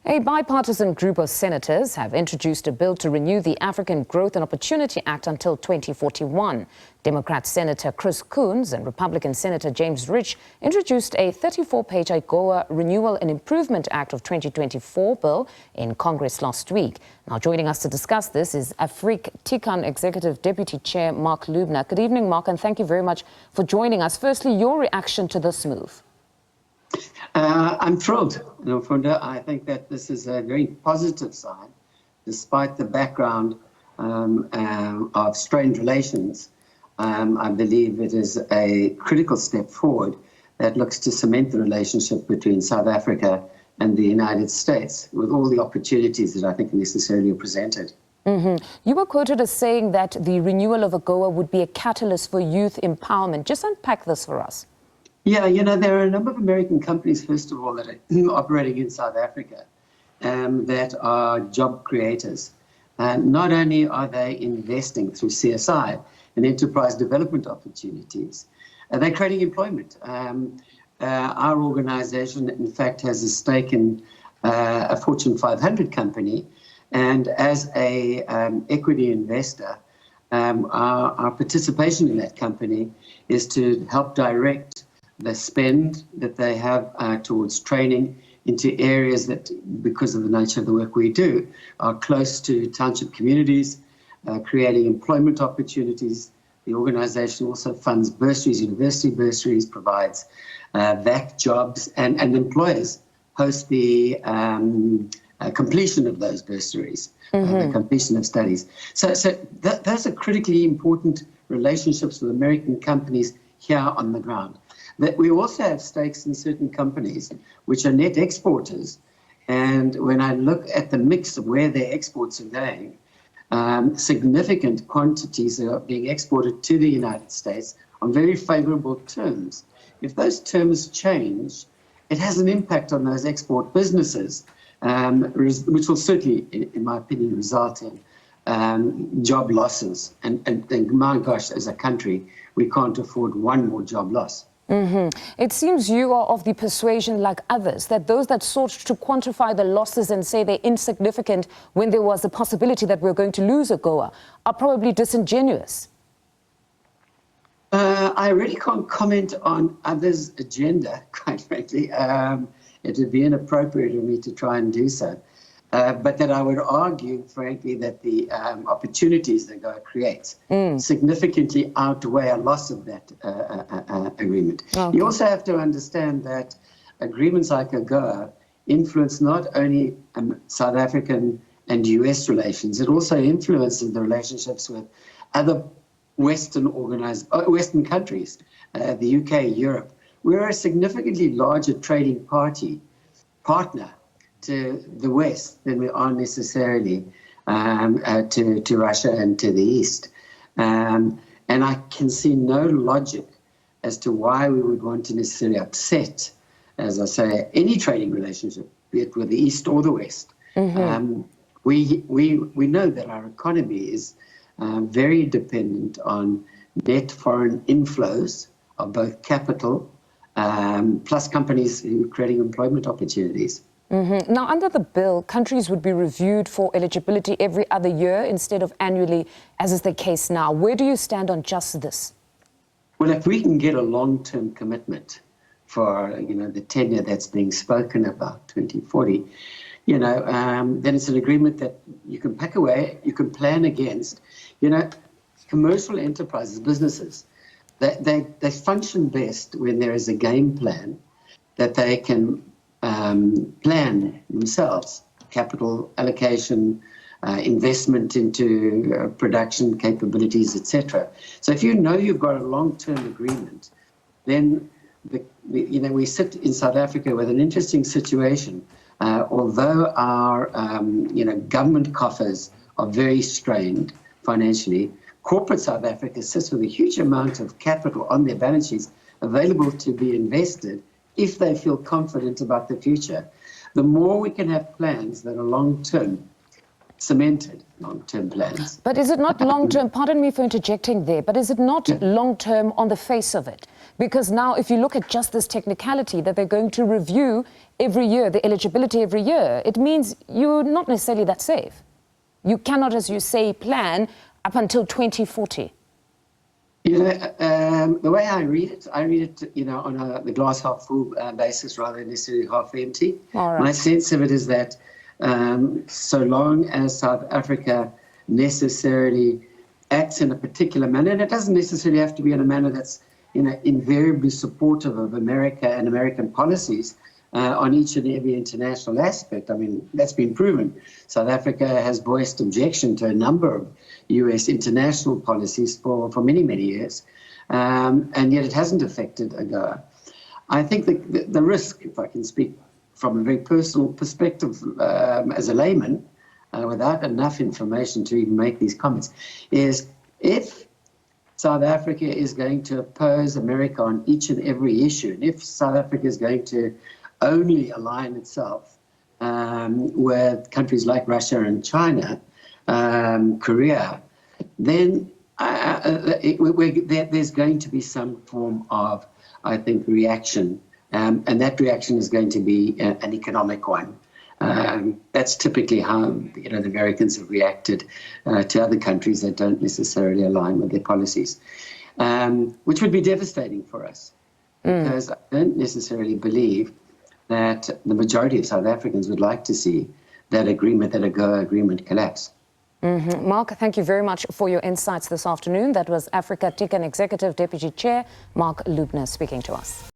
A bipartisan group of senators have introduced a bill to renew the African Growth and Opportunity Act until 2041. Democrat Senator Coons and Republican Senator James Risch introduced a 34-page Agoa Renewal and Improvement Act of 2024 bill in Congress last week. Now, joining us to discuss this is Afrika Tikkun Executive Deputy Chair Marc Lubner. Good evening, Marc, and thank you very much for joining us. Firstly, your reaction to this move. I'm thrilled. Funda, I think that this is a very positive sign, despite the background of strained relations. I believe it is a critical step forward that looks to cement the relationship between South Africa and the United States, with all the opportunities that I think are necessarily presented. You were quoted as saying that the renewal of Agoa would be a catalyst for youth empowerment. Just unpack this for us. Yeah, there are a number of American companies, first of all, that are operating in South Africa that are job creators. Not only are they investing through CSI and enterprise development opportunities, they're creating employment. Our organization, in fact, has a stake in a Fortune 500 company, and as a equity investor, our participation in that company is to help direct the spend that they have towards training into areas that, because of the nature of the work we do, are close to township communities, creating employment opportunities. The organization also funds bursaries, university bursaries, provides VAC jobs, and employers post the completion of those bursaries, the completion of studies. So those are critically important relationships with American companies here on the ground. That we also have stakes in certain companies which are net exporters, and when I look at the mix of where their exports are going, significant quantities are being exported to the United States on very favorable terms. If those terms change, it has an impact on those export businesses, which will certainly, in my opinion, result in job losses. And my gosh, as a country, we can't afford one more job loss. It seems you are of the persuasion, like others, that those that sought to quantify the losses and say they're insignificant when there was a possibility that we're going to lose Agoa are probably disingenuous. I really can't comment on others' agenda, quite frankly. It would be inappropriate of me to try and do so. But that I would argue, frankly, that the opportunities that Agoa creates significantly outweigh a loss of that agreement. Okay. You also have to understand that agreements like Agoa influence not only South African and US relations, it also influences the relationships with other Western countries, the UK, Europe. We're a significantly larger trading partner to the West than we are necessarily to Russia and to the East. And I can see no logic as to why we would want to necessarily upset, as I say, any trading relationship, be it with the East or the West. We know that our economy is very dependent on net foreign inflows of both capital plus companies who are creating employment opportunities. Now, under the bill, countries would be reviewed for eligibility every other year instead of annually, as is the case now. Where do you stand on just this? Well, if we can get a long-term commitment for, the tenure that's being spoken about, 2040, then it's an agreement that you can pack away, you can plan against. Commercial enterprises, businesses, they function best when there is a game plan that they can plan themselves, capital allocation, investment into production capabilities, etc. So if you know you've got a long-term agreement, then we sit in South Africa with an interesting situation. Although our government coffers are very strained financially, corporate South Africa sits with a huge amount of capital on their balance sheets available to be invested if they feel confident about the future. The more we can have plans that are long-term, cemented long-term plans. But is it not long-term, pardon me for interjecting there, but is it not long-term on the face of it? Because now if you look at just this technicality that they're going to review every year, the eligibility every year, it means you're not necessarily that safe. You cannot, as you say, plan up until 2040. You know, the way I read it, on the glass half full basis rather than necessarily half empty. All right. My sense of it is that so long as South Africa necessarily acts in a particular manner, and it doesn't necessarily have to be in a manner that's invariably supportive of America and American policies on each and every international aspect. I mean, that's been proven. South Africa has voiced objection to a number of US international policies for many, many years, and yet it hasn't affected Agoa. I think the risk, if I can speak from a very personal perspective as a layman, without enough information to even make these comments, is if South Africa is going to oppose America on each and every issue, and if South Africa is going to only align itself with countries like Russia and China, Korea, then there's going to be some form of, I think, reaction. And that reaction is going to be an economic one. That's typically how the Americans have reacted to other countries that don't necessarily align with their policies, which would be devastating for us, because I don't necessarily believe that the majority of South Africans would like to see that Agoa agreement collapse. Marc, thank you very much for your insights this afternoon. That was Afrika Tikkun Executive Deputy Chair Marc Lubner speaking to us.